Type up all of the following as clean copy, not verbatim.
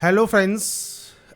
Hello friends.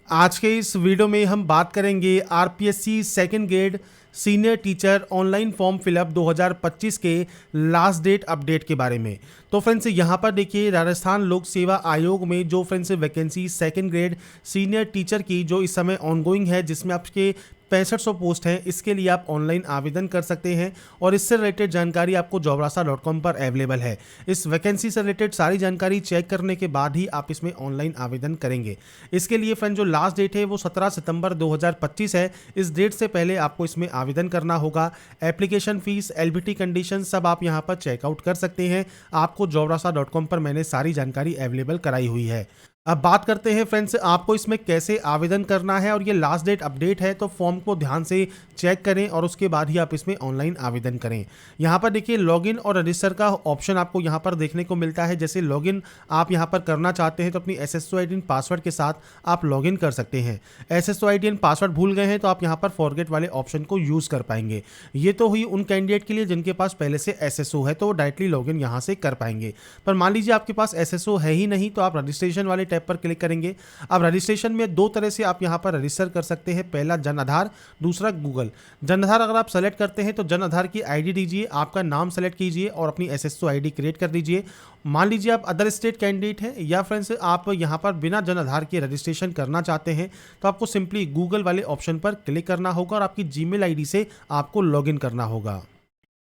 आज के इस वीडियो में हम बात करेंगे RPSC second grade senior teacher online form fill up 2025 के लास्ट डेट अपडेट के बारे में। तो फ्रेंड्स यहाँ पर देखिए, राजस्थान लोक सेवा आयोग में जो friends vacancy second grade senior teacher की जो इस समय ऑनगोइंग है, जिसमें आपके 6500 पोस्ट हैं, इसके लिए आप ऑनलाइन आवेदन कर सकते हैं और इससे रिलेटेड जानकारी आपको jobrasa.com पर अवेलेबल है। इस वैकेंसी से रिलेटेड सारी जानकारी चेक करने के बाद ही आप इसमें ऑनलाइन आवेदन करेंगे। इसके लिए फ्रेंड जो लास्ट डेट है वो 17 सितंबर 2025 है। इस डेट से पहले आपको इसमें आवेदन करना होगा। एप्लीकेशन फीस, एलबीटी कंडीशन सब आप यहाँ पर चेकआउट कर सकते हैं। आपको jobrasa.com पर मैंने सारी जानकारी अवेलेबल कराई हुई है। अब बात करते हैं फ्रेंड्स, आपको इसमें कैसे आवेदन करना है। और ये लास्ट डेट अपडेट है, तो फॉर्म को ध्यान से चेक करें और उसके बाद ही आप इसमें ऑनलाइन आवेदन करें। यहाँ पर देखिए, लॉगिन और रजिस्टर का ऑप्शन आपको यहाँ पर देखने को मिलता है। जैसे लॉगिन आप यहाँ पर करना चाहते हैं तो अपनी एसएसओ आईडी पासवर्ड के साथ आप लॉगिन कर सकते हैं। एसएसओ आईडी पासवर्ड भूल गए हैं तो आप यहाँ पर फॉरगेट वाले ऑप्शन को यूज़ कर पाएंगे। ये तो हुई उन कैंडिडेट के लिए जिनके पास पहले से एसएसओ है, तो वो डायरेक्टली लॉगिन यहाँ से कर पाएंगे। पर मान लीजिए आपके पास एसएसओ है ही नहीं, तो आप रजिस्ट्रेशन वाले टैब पर क्लिक करेंगे। अब रजिस्ट्रेशन में दो तरह से आप यहाँ पर रजिस्टर कर सकते हैं। पहला जन आधार, दूसरा गूगल। जन आधार अगर आप सेलेक्ट करते हैं तो जन आधार की आईडी दीजिए, आपका नाम सेलेक्ट कीजिए और अपनी एसएसओ आईडी क्रिएट कर दीजिए। मान लीजिए आप अदर स्टेट कैंडिडेट हैं या फ्रेंड्स आप यहाँ पर बिना जन आधार के रजिस्ट्रेशन करना चाहते हैं, तो आपको सिंपली गूगल वाले ऑप्शन पर क्लिक करना होगा और आपकी जीमेल आईडी से आपको लॉगिन करना होगा।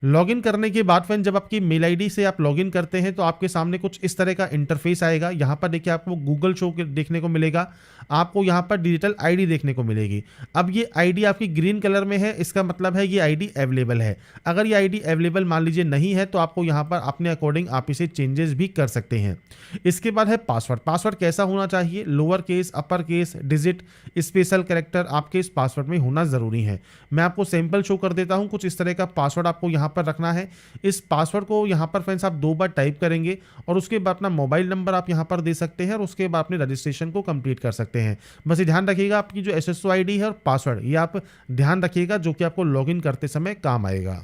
लॉगिन करने के बाद फ्रेंड जब आपकी मेल आईडी से आप लॉगिन करते हैं तो आपके सामने कुछ इस तरह का इंटरफेस आएगा। यहाँ पर देखिए, आपको गूगल शो देखने को मिलेगा, आपको यहाँ पर डिजिटल आईडी देखने को मिलेगी। अब ये आईडी आपकी ग्रीन कलर में है, इसका मतलब है ये आईडी अवेलेबल है। अगर ये आईडी अवेलेबल मान लीजिए नहीं है तो आपको यहाँ पर अपने अकॉर्डिंग आप इसे चेंजेस भी कर सकते हैं। इसके बाद है पासवर्ड। पासवर्ड कैसा होना चाहिए? Lower case, upper case, digit, special character आपके इस पासवर्ड में होना ज़रूरी है। मैं आपको सैंपल शो कर देता हूँ। कुछ इस तरह का पासवर्ड आपको यहाँ पर रखना है। इस पासवर्ड को यहाँ पर फ्रेंड्स आप 2 बार टाइप करेंगे और उसके बाद अपना मोबाइल नंबर आप यहाँ पर दे सकते हैं और उसके बाद अपने रजिस्ट्रेशन को कंप्लीट कर सकते हैं। बस ये ध्यान रखिएगा, आपकी जो एसएसओ आईडी है और पासवर्ड ये आप ध्यान रखिएगा, जो कि आपको लॉगिन करते समय काम आएगा।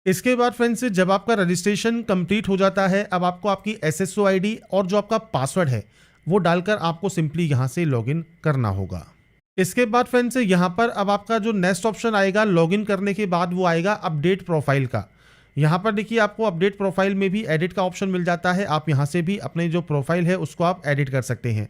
इसके बाद फ्रेंड्स जब आपका रजिस्ट्रेशन कंप्लीट हो जाता है, अब आपको आपकी एसएसओ आईडी और जो आपका पासवर्ड है वो डालकर आपको सिंपली यहाँ से लॉगिन करना होगा। इसके बाद फ्रेंड्स यहाँ पर अब आपका जो नेक्स्ट ऑप्शन आएगा लॉगिन करने के बाद, वो आएगा अपडेट प्रोफाइल का। यहाँ पर देखिए, आपको अपडेट प्रोफाइल में भी एडिट का ऑप्शन मिल जाता है। आप यहाँ से भी अपने जो प्रोफाइल है उसको आप एडिट कर सकते हैं।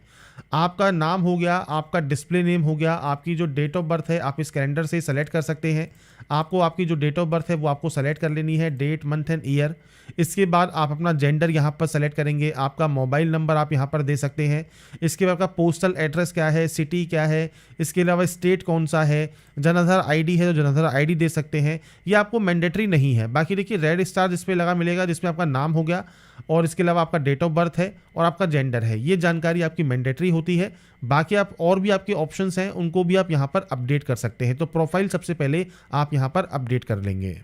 आपका नाम हो गया, आपका डिस्प्ले नेम हो गया, आपकी जो डेट ऑफ बर्थ है आप इस कैलेंडर से सेलेक्ट कर सकते हैं। आपको आपकी जो डेट ऑफ बर्थ है वो आपको सेलेक्ट कर लेनी है, डेट, मंथ एंड ईयर। इसके बाद आप अपना जेंडर यहाँ पर सेलेक्ट करेंगे। आपका मोबाइल नंबर आप यहाँ पर दे सकते हैं। इसके बाद आपका पोस्टल एड्रेस क्या है, सिटी क्या है, इसके अलावा स्टेट कौन सा है, जन आधार आईडी है तो जन आधार आईडी दे सकते हैं। ये आपको मैंडेटरी नहीं है। बाकी देखिए, रेड स्टार जिस पे लगा मिलेगा, जिसमें आपका नाम हो गया और इसके अलावा आपका डेट ऑफ बर्थ है और आपका जेंडर है, ये जानकारी आपकी मैंडेटरी होती है। बाकी आप और भी आपके ऑप्शंस हैं उनको भी आप यहाँ पर अपडेट कर सकते हैं। तो प्रोफाइल सबसे पहले आप यहाँ पर अपडेट कर लेंगे।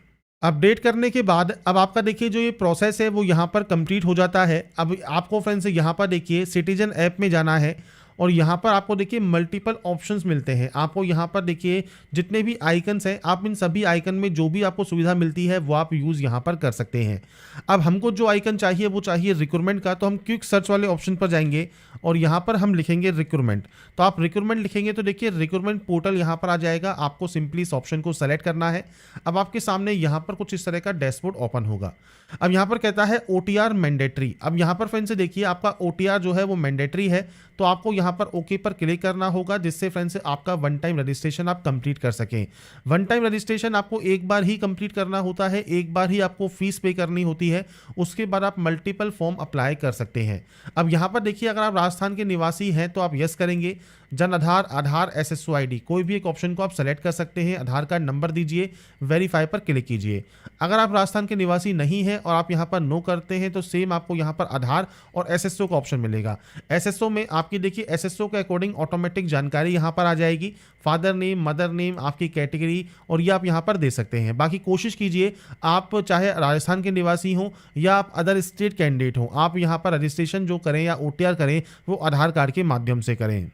अपडेट करने के बाद अब आपका देखिए जो ये प्रोसेस है वो यहाँ पर कंप्लीट हो जाता है। अब आपको फ्रेंड्स यहाँ पर देखिए सिटीजन ऐप में जाना है और यहाँ पर आपको देखिए मल्टीपल ऑप्शंस मिलते हैं। आपको यहाँ पर देखिए जितने भी आइकन्स हैं, आप इन सभी आइकन में जो भी आपको सुविधा मिलती है वो आप यूज़ यहाँ पर कर सकते हैं। अब हमको जो आइकन चाहिए वो चाहिए रिक्रूटमेंट का, तो हम क्विक सर्च वाले ऑप्शन पर जाएंगे और यहाँ पर हम लिखेंगे रिक्रूटमेंट। तो आप रिक्रूटमेंट लिखेंगे तो देखिए रिक्रूटमेंट पोर्टल यहाँ पर आ जाएगा। आपको सिंपली इस ऑप्शन को सेलेक्ट करना है। अब आपके सामने यहाँ पर कुछ इस तरह का डैशबोर्ड ओपन होगा। अब यहाँ पर कहता है ओटीआर मैंडेटरी। अब यहाँ पर फ्रेंड्स देखिए, आपका ओटीआर जो है वो मैंडेटरी है, तो आपको यहाँ पर ओके पर क्लिक करना होगा, जिससे फ्रेंड्स आपका वन टाइम रजिस्ट्रेशन आप कंप्लीट कर सकें। वन टाइम रजिस्ट्रेशन आपको एक बार ही कंप्लीट करना होता है, एक बार ही आपको फीस पे करनी होती है। उसके बाद आप मल्टीपल फॉर्म अप्लाई कर सकते हैं। अब यहाँ पर देखिए, अगर आप राजस्थान के निवासी हैं तो आप यस करेंगे। जन आधार, आधार, एसएसओ आईडी, कोई भी एक ऑप्शन को आप सेलेक्ट कर सकते हैं। आधार कार्ड नंबर दीजिए, वेरीफाई पर क्लिक कीजिए। अगर आप राजस्थान के निवासी नहीं हैं और आप यहाँ पर नो करते हैं तो सेम आपको यहाँ पर आधार और एसएसओ का ऑप्शन मिलेगा। एसएसओ में आपकी देखिए एसएसओ के अकॉर्डिंग ऑटोमेटिक जानकारी यहाँ पर आ जाएगी, फादर नेम, मदर नेम, आपकी कैटेगरी, और ये आप यहाँ पर दे सकते हैं। बाकी कोशिश कीजिए, आप चाहे राजस्थान के निवासी हों या आप अदर स्टेट कैंडिडेट हों, आप यहाँ पर रजिस्ट्रेशन जो करें या ओटीआर करें वो आधार कार्ड के माध्यम से करें।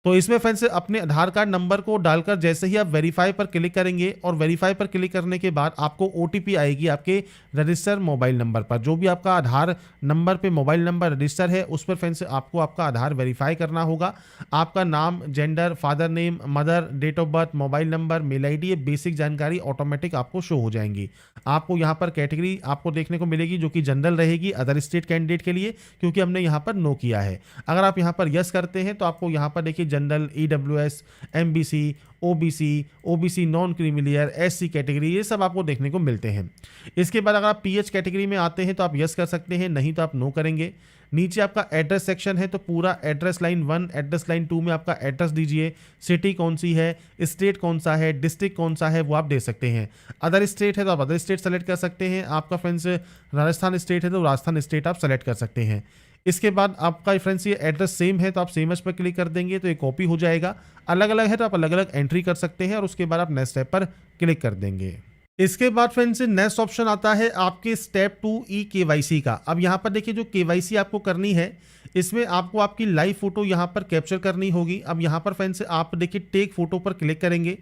तो इसमें फ्रेंड्स अपने आधार कार्ड नंबर को डालकर जैसे ही आप वेरीफाई पर क्लिक करेंगे और वेरीफाई पर क्लिक करने के बाद आपको ओटीपी आएगी आपके रजिस्टर मोबाइल नंबर पर। जो भी आपका आधार नंबर पे मोबाइल नंबर रजिस्टर है उस पर फ्रेंड्स आपको आपका आधार वेरीफाई करना होगा। आपका नाम, gender, father name, mother, date of birth, mobile number, mail ID, ये बेसिक जानकारी ऑटोमेटिक आपको शो हो जाएंगी। आपको यहाँ पर कैटेगरी आपको देखने को मिलेगी जो कि जनरल रहेगी अदर स्टेट कैंडिडेट के लिए, क्योंकि हमने यहाँ पर नो किया है। अगर आप यहाँ पर यस करते हैं तो आपको यहाँ पर देखिए general, EWS, MBC, OBC non creamy layer, SC category, ये सब आपको देखने को मिलते हैं। इसके बाद अगर आप पीएच कैटेगरी में आते हैं तो आप यस कर सकते हैं, नहीं तो आप नो करेंगे। नीचे आपका एड्रेस सेक्शन है तो पूरा एड्रेस लाइन 1, एड्रेस लाइन 2 में आपका एड्रेस दीजिए, सिटी कौन सी है, स्टेट कौन सा है, डिस्ट्रिक्ट कौन सा है वो आप दे सकते हैं। अदर स्टेट है तो आप अदर स्टेट सेलेक्ट कर सकते हैं। आपका फ्रेंड्स राजस्थान स्टेट है तो राजस्थान स्टेट आप सेलेक्ट कर सकते हैं। इसके बाद आपका फ्रेंड्स ये एड्रेस सेम है तो आप सेम एज पर क्लिक कर देंगे तो ये कॉपी हो जाएगा। अलग अलग है तो आप अलग अलग एंट्री कर सकते हैं और उसके बाद आप नेक्स्ट स्टेप पर क्लिक कर देंगे। इसके बाद फ्रेंड्स नेक्स्ट ऑप्शन आता है आपके स्टेप 2 ई केवाईसी का। अब यहाँ पर देखिए जो केवाईसी आपको करनी है इसमें आपको आपकी लाइव फोटो यहाँ पर कैप्चर करनी होगी। अब यहाँ पर फ्रेंड्स आप देखिए टेक फोटो पर क्लिक करेंगे,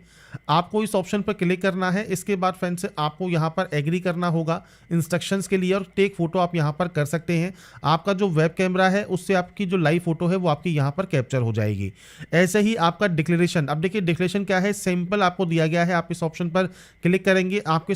आपको इस ऑप्शन पर क्लिक करना है। इसके बाद फ्रेंड्स आपको यहाँ पर एग्री करना होगा इंस्ट्रक्शंस के लिए और टेक फोटो आप यहाँ पर कर सकते हैं। आपका जो वेब कैमरा है उससे आपकी जो लाइव फोटो है वो आपकी यहाँ पर कैप्चर हो जाएगी। ऐसे ही आपका डिक्लेरेशन, अब देखिए डिक्लेरेशन क्या है, सिंपल आपको दिया गया है। आप इस ऑप्शन पर क्लिक करेंगे, आपके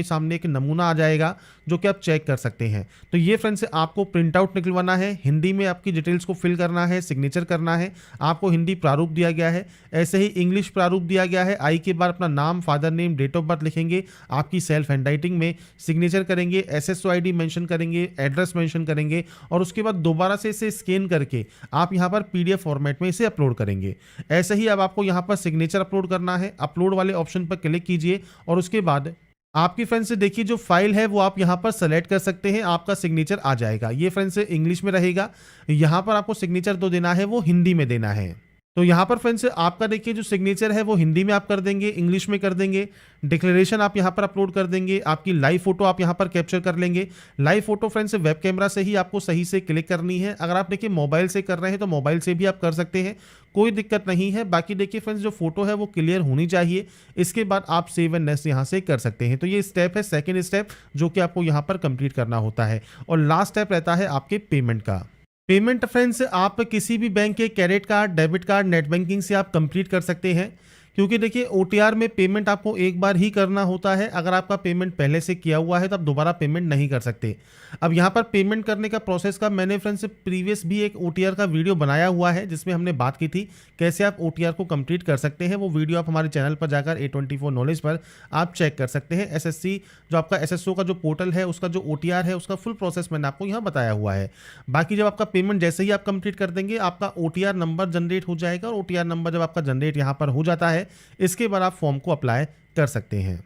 सामने एक नमूना आ जाएगा जो कि आप चेक कर सकते हैं। तो ये फ्रेंड्स आपको प्रिंट आउट निकलवाना है, हिंदी में आपकी डिटेल्स को फिल करना है, सिग्नेचर करना है। आपको हिंदी प्रारूप दिया गया है, ऐसे ही इंग्लिश प्रारूप दिया गया है। आई के बाद अपना नाम, father name, date of birth लिखेंगे, आपकी सेल्फ हैंडराइटिंग में सिग्नेचर करेंगे, एसएसओ आईडी मेंशन करेंगे, एड्रेस मेंशन करेंगे और उसके बाद दोबारा से इसे स्कैन करके आप यहाँ पर पीडीएफ फॉर्मेट में इसे अपलोड करेंगे। ऐसे ही अब आपको यहाँ पर सिग्नेचर अपलोड करना है। अपलोड वाले ऑप्शन पर क्लिक कीजिए और उसके बाद आपकी फ्रेंड्स से देखिए जो फाइल है वो आप यहाँ पर सेलेक्ट कर सकते हैं, आपका सिग्नेचर आ जाएगा। ये फ्रेंड्स इंग्लिश में रहेगा, यहाँ पर आपको सिग्नेचर जो देना है वो हिंदी में देना है। तो यहाँ पर फ्रेंड्स आपका देखिए जो सिग्नेचर है वो हिंदी में आप कर देंगे, इंग्लिश में कर देंगे, डिक्लेरेशन आप यहाँ पर अपलोड कर देंगे, आपकी लाइव फोटो आप यहाँ पर कैप्चर कर लेंगे। Live photo friends web camera से ही आपको सही से क्लिक करनी है। अगर आप देखिए मोबाइल से कर रहे हैं तो मोबाइल से भी आप कर सकते हैं, कोई दिक्कत नहीं है। बाकी देखिए फ्रेंड्स जो फोटो है वो क्लियर होनी चाहिए। इसके बाद आप सेव एंड नेक्स्ट यहाँ से कर सकते हैं। तो ये स्टेप है सेकेंड स्टेप जो कि आपको यहाँ पर कंप्लीट करना होता है। और लास्ट स्टेप रहता है आपके पेमेंट का। पेमेंट फ्रेंड्स आप किसी भी बैंक के credit card, debit card, net banking से आप कंप्लीट कर सकते हैं, क्योंकि देखिए ओटीआर में पेमेंट आपको एक बार ही करना होता है। अगर आपका पेमेंट पहले से किया हुआ है तो आप दोबारा पेमेंट नहीं कर सकते। अब यहाँ पर पेमेंट करने का प्रोसेस का मैंने फ्रेंड्स प्रीवियस भी एक ओटीआर का वीडियो बनाया हुआ है जिसमें हमने बात की थी कैसे आप ओटीआर को कंप्लीट कर सकते हैं। वो वीडियो आप हमारे चैनल पर जाकर A24 नॉलेज पर आप चेक कर सकते हैं। एसएससी जो आपका एसएसओ का जो पोर्टल है उसका जो ओटीआर है उसका फुल प्रोसेस मैंने आपको यहाँ बताया हुआ है। बाकी जब आपका पेमेंट जैसे ही आप कंप्लीट कर देंगे आपका ओटीआर नंबर जनरेट हो जाएगा और ओटीआर नंबर जब आपका जनरेट यहाँ पर हो जाता है इसके बाद आप फॉर्म को अप्लाई कर सकते हैं।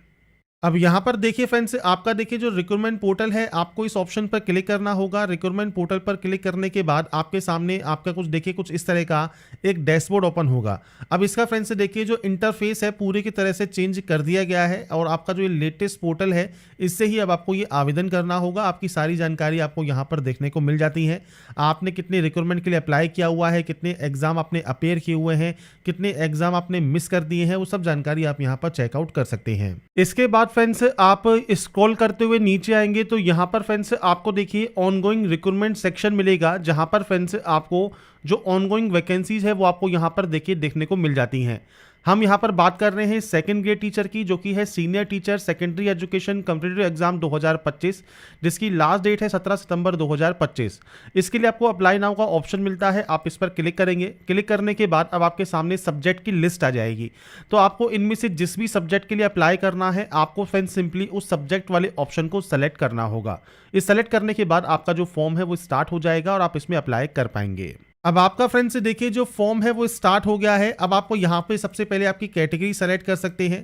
अब यहाँ पर देखिए फ्रेंड्स आपका देखिए जो रिक्रूटमेंट पोर्टल है आपको इस ऑप्शन पर क्लिक करना होगा। रिक्रूटमेंट पोर्टल पर क्लिक करने के बाद आपके सामने आपका कुछ देखिए कुछ इस तरह का एक डैशबोर्ड ओपन होगा। अब इसका फ्रेंड्स देखिए जो इंटरफेस है पूरी की तरह से चेंज कर दिया गया है और आपका जो ये लेटेस्ट पोर्टल है इससे ही अब आपको ये आवेदन करना होगा। आपकी सारी जानकारी आपको यहाँ पर देखने को मिल जाती है। आपने कितने रिक्रूटमेंट के लिए अप्लाई किया हुआ है, कितने एग्जाम आपने अपेयर किए हुए हैं, कितने एग्जाम आपने मिस कर दिए हैं, वो सब जानकारी आप यहाँ पर चेकआउट कर सकते हैं। इसके बाद फ्रेंड्स आप स्क्रॉल करते हुए नीचे आएंगे तो यहाँ पर फ्रेंड्स आपको देखिए ऑनगोइंग रिक्रूटमेंट सेक्शन मिलेगा, जहाँ पर फ्रेंड्स आपको जो ऑनगोइंग वैकेंसीज है वो आपको यहाँ पर देखिए देखने को मिल जाती हैं। हम यहाँ पर बात कर रहे हैं सेकंड ग्रेड टीचर की जो कि है senior teacher secondary education competitive exam 2025, जिसकी लास्ट डेट है 17 सितंबर 2025। इसके लिए आपको अप्लाई नाउ का ऑप्शन मिलता है, आप इस पर क्लिक करेंगे। क्लिक करने के बाद अब आपके सामने सब्जेक्ट की लिस्ट आ जाएगी। तो आपको इनमें से जिस भी सब्जेक्ट के लिए अप्लाई करना है आपको फ्रेंड्स सिंपली उस सब्जेक्ट वाले ऑप्शन को सेलेक्ट करना होगा। इस सेलेक्ट करने के बाद आपका जो फॉर्म है वो स्टार्ट हो जाएगा और आप इसमें अप्लाई कर पाएंगे। अब आपका फ्रेंड्स से देखिए जो फॉर्म है वो स्टार्ट हो गया है। अब आपको यहाँ पे सबसे पहले आपकी कैटेगरी सेलेक्ट कर सकते हैं।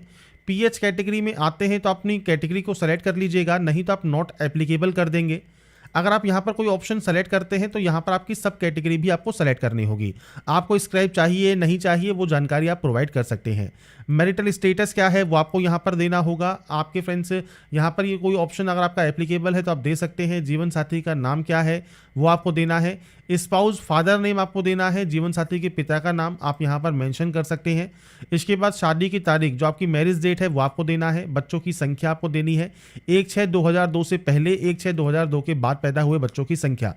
पीएच कैटेगरी में आते हैं तो अपनी कैटेगरी को सेलेक्ट कर लीजिएगा, नहीं तो आप नॉट एप्लीकेबल कर देंगे। अगर आप यहाँ पर कोई ऑप्शन सेलेक्ट करते हैं तो यहाँ पर आपकी सब कैटेगरी भी आपको सेलेक्ट करनी होगी। आपको स्क्राइब चाहिए नहीं चाहिए वो जानकारी आप प्रोवाइड कर सकते हैं। मैरिटल स्टेटस क्या है वो आपको यहाँ पर देना होगा। आपके फ्रेंड्स यहाँ पर ये कोई ऑप्शन अगर आपका एप्लीकेबल है तो आप दे सकते हैं। जीवन साथी का नाम क्या है वो आपको देना है। स्पाउस फादर नेम आपको देना है। जीवन साथी के पिता का नाम आप यहाँ पर मेंशन कर सकते हैं। इसके बाद शादी की तारीख जो आपकी मैरिज डेट है वो आपको देना है। बच्चों की संख्या आपको देनी है 1/6/2002 से पहले, 1/6/2002 के बाद पैदा हुए बच्चों की संख्या।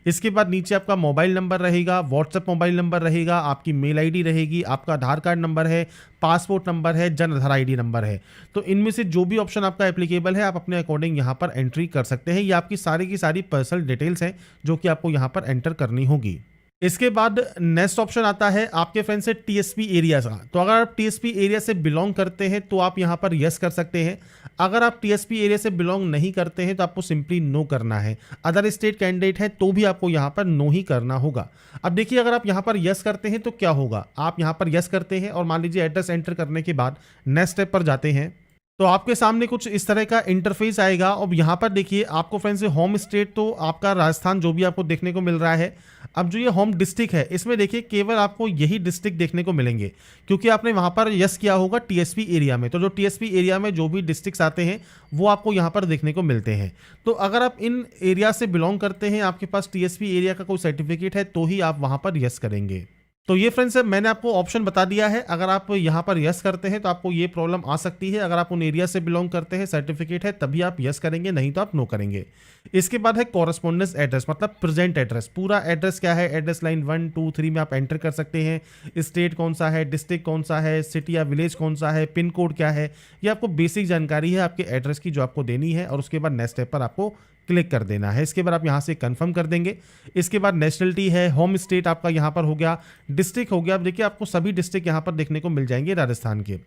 इसके बाद नीचे आपका मोबाइल नंबर रहेगा, व्हाट्सएप मोबाइल नंबर रहेगा, आपकी मेल आईडी रहेगी, आपका आधार कार्ड नंबर है, पासपोर्ट नंबर है, जन आधार आईडी नंबर है। तो इनमें से जो भी ऑप्शन आपका एप्लीकेबल है आप अपने अकॉर्डिंग यहाँ पर एंट्री कर सकते हैं। ये आपकी सारी की सारी पर्सनल डिटेल्स हैं जो कि आपको यहाँ पर एंटर करनी होगी। इसके बाद नेक्स्ट ऑप्शन आता है आपके फ्रेंड से टीएसपी एरिया का। तो अगर आप टीएसपी एरिया से बिलोंग करते हैं तो आप यहाँ पर यस कर सकते हैं। अगर आप टीएसपी एरिया से बिलोंग नहीं करते हैं तो आपको सिंपली नो करना है। अदर स्टेट कैंडिडेट है तो भी आपको यहाँ पर नो ही करना होगा। अब देखिए अगर आप यहाँ पर यस करते हैं तो क्या होगा। आप यहाँ पर यस करते हैं और मान लीजिए एड्रेस एंटर करने के बाद नेक्स्ट स्टेप पर जाते हैं तो आपके सामने कुछ इस तरह का इंटरफेस आएगा। और यहाँ पर देखिए आपको फ्रेंड्स होम स्टेट तो आपका राजस्थान जो भी आपको देखने को मिल रहा है। अब जो ये होम डिस्ट्रिक्ट है इसमें देखिए केवल आपको यही डिस्ट्रिक्ट देखने को मिलेंगे क्योंकि आपने वहाँ पर यस किया होगा टीएसपी एरिया में। तो जो टीएसपी एरिया में जो भी डिस्ट्रिक्ट्स आते हैं वो आपको यहाँ पर देखने को मिलते हैं। तो अगर आप इन एरिया से बिलोंग करते हैं, आपके पास टीएसपी एरिया का कोई सर्टिफिकेट है तो ही आप वहाँ पर यस करेंगे। तो ये फ्रेंड्स मैंने आपको ऑप्शन बता दिया है। अगर आप यहाँ पर यस करते हैं तो आपको ये प्रॉब्लम आ सकती है। अगर आप उन एरिया से बिलोंग करते हैं, सर्टिफिकेट है, तभी आप यस करेंगे, नहीं तो आप नो करेंगे। इसके बाद है कॉरेस्पॉन्डेंस एड्रेस, मतलब प्रेजेंट एड्रेस। पूरा एड्रेस क्या है, एड्रेस लाइन 1 2 3 में आप एंटर कर सकते हैं। स्टेट कौन सा है, डिस्ट्रिक्ट कौन सा है, सिटी या विलेज कौन सा है, पिन कोड क्या है, ये आपको बेसिक जानकारी है आपके एड्रेस की जो आपको देनी है। और उसके बाद नेक्स्ट स्टेप पर आपको क्लिक कर देना है। इसके बाद आप यहाँ से कंफर्म कर देंगे। इसके बाद नेशनलिटी है, होम स्टेट आपका यहाँ पर हो गया, डिस्ट्रिक्ट हो गया। अब देखिए आपको सभी डिस्ट्रिक्ट यहाँ पर देखने को मिल जाएंगे राजस्थान के।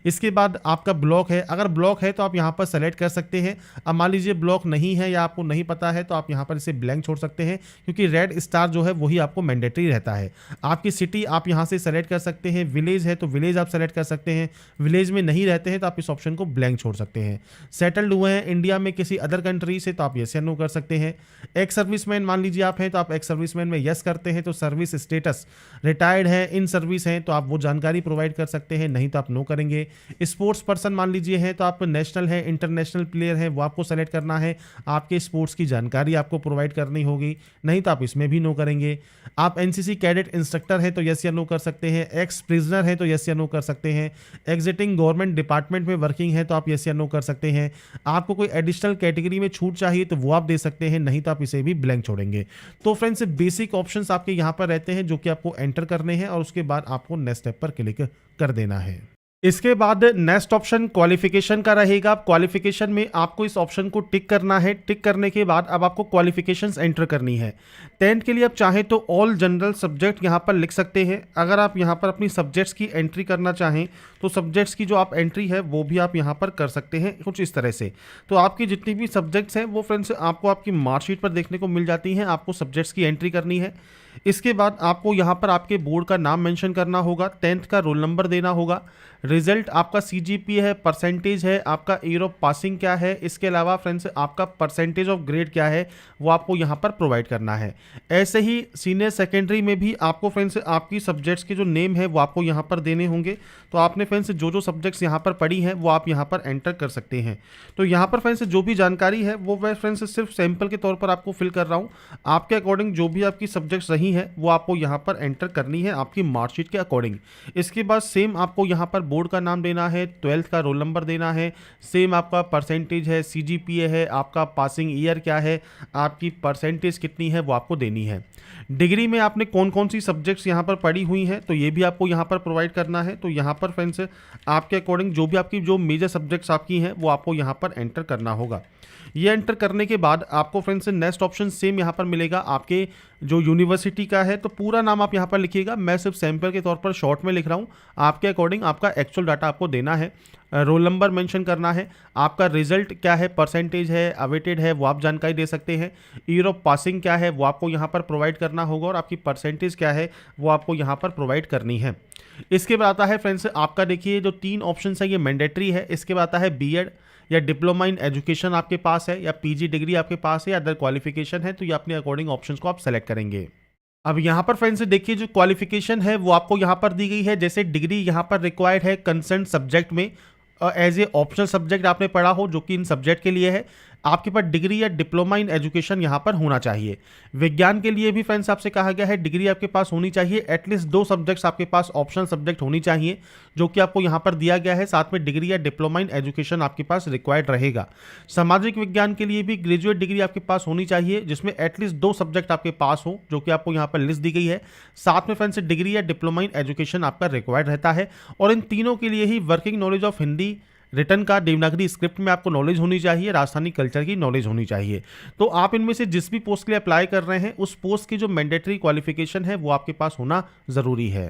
इसके बाद आपका ब्लॉक है, अगर ब्लॉक है तो आप यहाँ पर सेलेक्ट कर सकते हैं। अब मान लीजिए ब्लॉक नहीं है या आपको नहीं पता है तो आप यहाँ पर इसे ब्लैंक छोड़ सकते हैं क्योंकि रेड स्टार जो है वही आपको मैंडेटरी रहता है। आपकी सिटी आप यहाँ से सेलेक्ट कर सकते हैं। विलेज है तो विलेज आप सेलेक्ट कर सकते हैं। विलेज में नहीं रहते हैं तो आप इस ऑप्शन को ब्लैंक छोड़ सकते हैं। सेटल्ड हुए हैं इंडिया में किसी अदर कंट्री से तो आप यस या नो कर सकते हैं। एक्स सर्विसमैन मान लीजिए आप हैं तो आप एक्स सर्विसमैन में यस करते हैं तो सर्विस स्टेटस रिटायर्ड है, इन सर्विस हैं तो आप वो जानकारी प्रोवाइड कर सकते हैं, नहीं तो आप नो करेंगे। स्पोर्ट्स पर्सन मान लीजिए हैं तो आप नेशनल है, इंटरनेशनल प्लेयर हैं, वो आपको सेलेक्ट करना है। आपके स्पोर्ट्स की जानकारी आपको प्रोवाइड करनी होगी, नहीं तो आप इसमें भी नो करेंगे। आप एनसीसी कैडेट इंस्ट्रक्टर हैं तो यस या नो कर सकते हैं। एक्स प्रिजनर है तो यस या नो कर सकते हैं। एग्जिटिंग गवर्नमेंट डिपार्टमेंट में वर्किंग है तो आप यस या नो कर सकते हैं। आपको कोई एडिशनल कैटेगरी में छूट चाहिए तो वो आप दे सकते हैं, नहीं तो आप इसे भी ब्लैंक छोड़ेंगे। तो फ्रेंड्स बेसिक ऑप्शंस आपके यहाँ पर रहते हैं जो कि आपको एंटर करने हैं और उसके बाद आपको नेक्स्ट स्टेप पर क्लिक कर देना है। इसके बाद नेक्स्ट ऑप्शन क्वालिफिकेशन का रहेगा। क्वालिफिकेशन में आपको इस ऑप्शन को टिक करना है। टिक करने के बाद अब आपको क्वालिफिकेशंस एंटर करनी है। 10th के लिए आप चाहें तो ऑल जनरल सब्जेक्ट यहाँ पर लिख सकते हैं। अगर आप यहाँ पर अपनी सब्जेक्ट्स की एंट्री करना चाहें तो सब्जेक्ट्स की जो आप एंट्री है वो भी आप यहाँ पर कर सकते हैं कुछ इस तरह से। तो आपकी जितनी भी सब्जेक्ट्स हैं वो फ्रेंड्स आपको आपकी मार्कशीट पर देखने को मिल जाती हैं। आपको सब्जेक्ट्स की एंट्री करनी है। इसके बाद आपको यहाँ पर आपके बोर्ड का नाम मेंशन करना होगा, 10th का रोल नंबर देना होगा, रिजल्ट आपका सीजीपीए है, परसेंटेज है, आपका ईयर ऑफ पासिंग क्या है, इसके अलावा फ्रेंड्स आपका परसेंटेज ऑफ ग्रेड क्या है वो आपको यहाँ पर प्रोवाइड करना है। ऐसे ही सीनियर सेकेंडरी में भी आपको फ्रेंड्स आपकी सब्जेक्ट्स के जो नेम है वो आपको यहाँ पर देने होंगे। तो आपने फ्रेंड्स जो सब्जेक्ट्स यहाँ पर पढ़ी हैं वो आप यहाँ पर एंटर कर सकते हैं। तो यहाँ पर फ्रेंड्स जो भी जानकारी है वो मैं फ्रेंड्स सिर्फ सैंपल के तौर पर आपको फिल कर रहा हूँ। आपके अकॉर्डिंग जो भी आपकी सब्जेक्ट्स रही है वो आपको यहाँ पर एंटर करनी है आपकी मार्कशीट के अकॉर्डिंग। इसके बाद सेम आपको यहाँ पर बोर्ड का नाम देना है, 12th का रोल नंबर देना है, सेम आपका परसेंटेज है, सीजीपीए है, आपका पासिंग ईयर क्या है, आपकी परसेंटेज कितनी है वो आपको देनी है। डिग्री में आपने कौन कौन सी सब्जेक्ट्स यहाँ पर पढ़ी हुई हैं तो ये भी आपको यहाँ पर प्रोवाइड करना है। तो यहाँ पर फ्रेंड्स आपके अकॉर्डिंग जो भी आपकी जो मेजर सब्जेक्ट्स आपकी हैं वो आपको यहाँ पर एंटर करना होगा। ये एंटर करने के बाद आपको फ्रेंड्स नेक्स्ट ऑप्शन सेम यहाँ पर मिलेगा आपके जो यूनिवर्सिटी का है। तो पूरा नाम आप यहाँ पर लिखिएगा, मैं सिर्फ सैंपल के तौर पर शॉर्ट में लिख रहा हूँ। आपके अकॉर्डिंग आपका एक्चुअल डाटा आपको देना है, रोल नंबर मेंशन करना है, आपका रिजल्ट क्या है, परसेंटेज है, अवेटेड है वो आप जानकारी दे सकते हैं, ईयर ऑफ पासिंग क्या है वो आपको यहाँ पर प्रोवाइड करना होगा और आपकी परसेंटेज क्या है वो आपको यहाँ पर प्रोवाइड करनी है। इसके बाद आता है फ्रेंड्स आपका देखिए जो 3 ऑप्शन है ये मैंडेटरी है। इसके बाद आता है बीएड, या डिप्लोमा इन एजुकेशन आपके पास है, या पीजी डिग्री आपके पास है, या अदर क्वालिफिकेशन है, तो ये अपने अकॉर्डिंग ऑप्शंस को आप सेलेक्ट करेंगे। अब यहाँ पर फ्रेंड्स देखिए जो क्वालिफिकेशन है वो आपको यहाँ पर दी गई है। जैसे डिग्री यहाँ पर रिक्वायर्ड है कंसर्न सब्जेक्ट में, एज ए ऑप्शनल सब्जेक्ट आपने पढ़ा हो जो कि इन सब्जेक्ट के लिए है, आपके पास डिग्री या डिप्लोमा इन एजुकेशन यहाँ पर होना चाहिए। विज्ञान के लिए भी फ्रेंड्स आपसे कहा गया है डिग्री आपके पास होनी चाहिए, एटलीस्ट 2 सब्जेक्ट्स आपके पास ऑप्शनल सब्जेक्ट होनी चाहिए जो कि आपको यहाँ पर दिया गया है। साथ में डिग्री या डिप्लोमा इन एजुकेशन आपके पास रिक्वायर्ड रहेगा। सामाजिक विज्ञान के लिए भी ग्रेजुएट डिग्री आपके पास होनी चाहिए जिसमें एटलीस्ट 2 सब्जेक्ट आपके पास हो जो कि आपको यहाँ पर लिस्ट दी गई है। साथ में फ्रेंड्स डिग्री या डिप्लोमा इन एजुकेशन आपका रिक्वायर्ड रहता है। और इन तीनों के लिए ही working knowledge of Hindi written का देवनागरी स्क्रिप्ट में आपको नॉलेज होनी चाहिए, राजस्थानी कल्चर की नॉलेज होनी चाहिए। तो आप इनमें से जिस भी पोस्ट के लिए अप्लाई कर रहे हैं उस पोस्ट की जो मैंडेटरी क्वालिफिकेशन है वो आपके पास होना ज़रूरी है।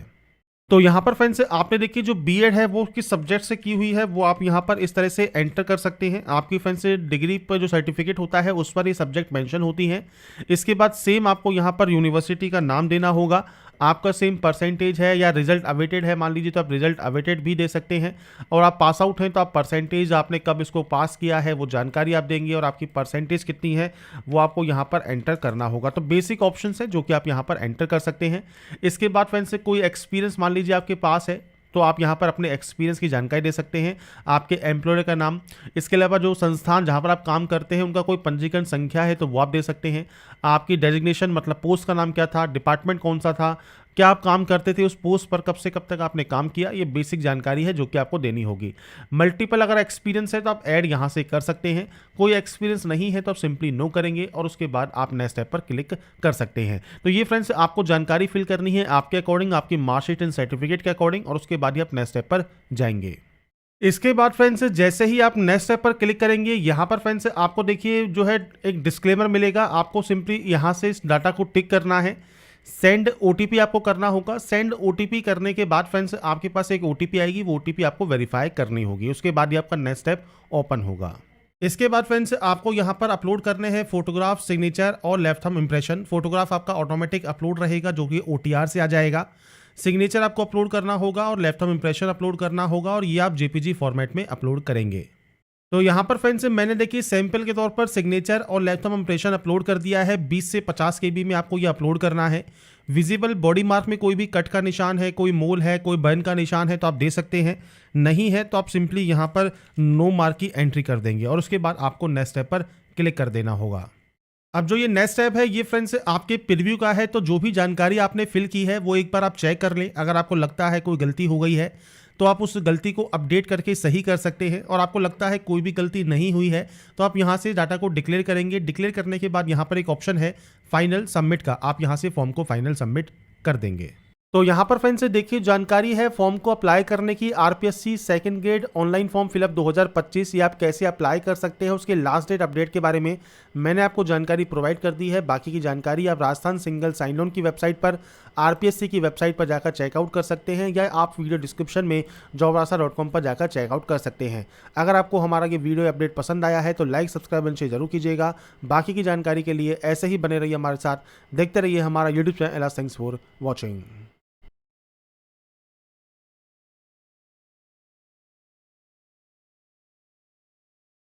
तो यहाँ पर फ्रेंड्स आपने देखिए जो बीएड है वो किस सब्जेक्ट से की हुई है वो आप यहाँ पर इस तरह से एंटर कर सकते हैं। आपकी फ्रेंड्स डिग्री पर जो सर्टिफिकेट होता है उस पर ये सब्जेक्ट मेंशन होती हैं। इसके बाद सेम आपको यहाँ पर यूनिवर्सिटी का नाम देना होगा, आपका सेम परसेंटेज है या रिजल्ट अवेटेड है मान लीजिए तो आप रिजल्ट अवेटेड भी दे सकते हैं, और आप पास आउट हैं तो आप परसेंटेज आपने कब इसको पास किया है वो जानकारी आप देंगे, और आपकी परसेंटेज कितनी है वो आपको यहाँ पर एंटर करना होगा। तो बेसिक ऑप्शन है जो कि आप यहाँ पर एंटर कर सकते हैं। इसके बाद फ्रेंड्स से कोई एक्सपीरियंस मान लीजिए आपके पास है तो आप यहाँ पर अपने एक्सपीरियंस की जानकारी दे सकते हैं, आपके एम्प्लॉयर का नाम, इसके अलावा जो संस्थान जहाँ पर आप काम करते हैं उनका कोई पंजीकरण संख्या है तो वो आप दे सकते हैं, आपकी डेजिग्नेशन मतलब पोस्ट का नाम क्या था, डिपार्टमेंट कौन सा था, क्या आप काम करते थे उस पोस्ट पर, कब से कब तक आपने काम किया, ये बेसिक जानकारी है जो कि आपको देनी होगी। मल्टीपल अगर एक्सपीरियंस है तो आप ऐड यहाँ से कर सकते हैं, कोई एक्सपीरियंस नहीं है तो आप सिंपली नो करेंगे और उसके बाद आप नेक्स्ट स्टेप पर क्लिक कर सकते हैं। तो ये फ्रेंड्स आपको जानकारी फिल करनी है आपके अकॉर्डिंग, आपकी मार्कशीट एंड सर्टिफिकेट के अकॉर्डिंग, और उसके बाद ही आप नेक्स्ट स्टेप पर जाएंगे। इसके बाद फ्रेंड्स जैसे ही आप नेक्स्ट स्टेप पर क्लिक करेंगे यहाँ पर फ्रेंड्स आपको देखिए जो है एक डिस्क्लेमर मिलेगा, आपको सिंपली यहाँ से इस डाटा को टिक करना है, सेंड ओटीपी आपको करना होगा। सेंड ओटीपी करने के बाद फ्रेंड्स आपके पास एक ओटीपी आएगी, वो ओटीपी आपको वेरीफाई करनी होगी, उसके बाद ही आपका नेक्स्ट स्टेप ओपन होगा। इसके बाद फ्रेंड्स आपको यहाँ पर अपलोड करने हैं फोटोग्राफ, सिग्नेचर और लेफ्ट थंब इंप्रेशन। फोटोग्राफ आपका ऑटोमेटिक अपलोड रहेगा जो कि ओटीआर से आ जाएगा, सिग्नेचर आपको अपलोड करना होगा और लेफ्ट थंब इंप्रेशन अपलोड करना होगा, और ये आप जेपीजी फॉर्मेट में अपलोड करेंगे। तो यहाँ पर फ्रेंड्स मैंने देखिए सैंपल के तौर पर सिग्नेचर और लेफ्ट थंब इंप्रेशन अपलोड कर दिया है। 20 से 50 KB में आपको ये अपलोड करना है। विजिबल बॉडी मार्क में कोई भी कट का निशान है, कोई मोल है, कोई बर्न का निशान है तो आप दे सकते हैं, नहीं है तो आप सिंपली यहाँ पर नो मार्क की एंट्री कर देंगे और उसके बाद आपको नेक्स्ट स्टेप पर क्लिक कर देना होगा। अब जो ये नेक्स्ट स्टेप है ये फ्रेंड्स आपके प्रीव्यू का है, तो जो भी जानकारी आपने फिल की है वो एक बार आप चेक कर लें। अगर आपको लगता है कोई गलती हो गई है तो आप उस गलती को अपडेट करके सही कर सकते हैं, और आपको लगता है कोई भी गलती नहीं हुई है तो आप यहाँ से डाटा को डिक्लेयर करेंगे। डिक्लेयर करने के बाद यहाँ पर एक ऑप्शन है फाइनल सबमिट का, आप यहाँ से फॉर्म को फाइनल सबमिट कर देंगे। तो यहाँ पर फ्रेंड्स देखिए जानकारी है फॉर्म को अप्लाई करने की, RPSC second grade online form fill up 2025, ये आप कैसे अप्लाई कर सकते हैं उसके लास्ट डेट अपडेट के बारे में मैंने आपको जानकारी प्रोवाइड कर दी है। बाकी की जानकारी आप राजस्थान सिंगल साइन ऑन की वेबसाइट पर, आरपीएससी की वेबसाइट पर जाकर चेकआउट कर सकते हैं, या आप वीडियो डिस्क्रिप्शन में jobrasa.com पर जाकर चेकआउट कर सकते हैं। अगर आपको हमारा ये वीडियो अपडेट पसंद आया है तो लाइक, सब्सक्राइब एंड शेयर जरूर कीजिएगा। बाकी की जानकारी के लिए ऐसे ही बने रहिए हमारे साथ, देखते रहिए हमारा YouTube channel. Thanks for watching.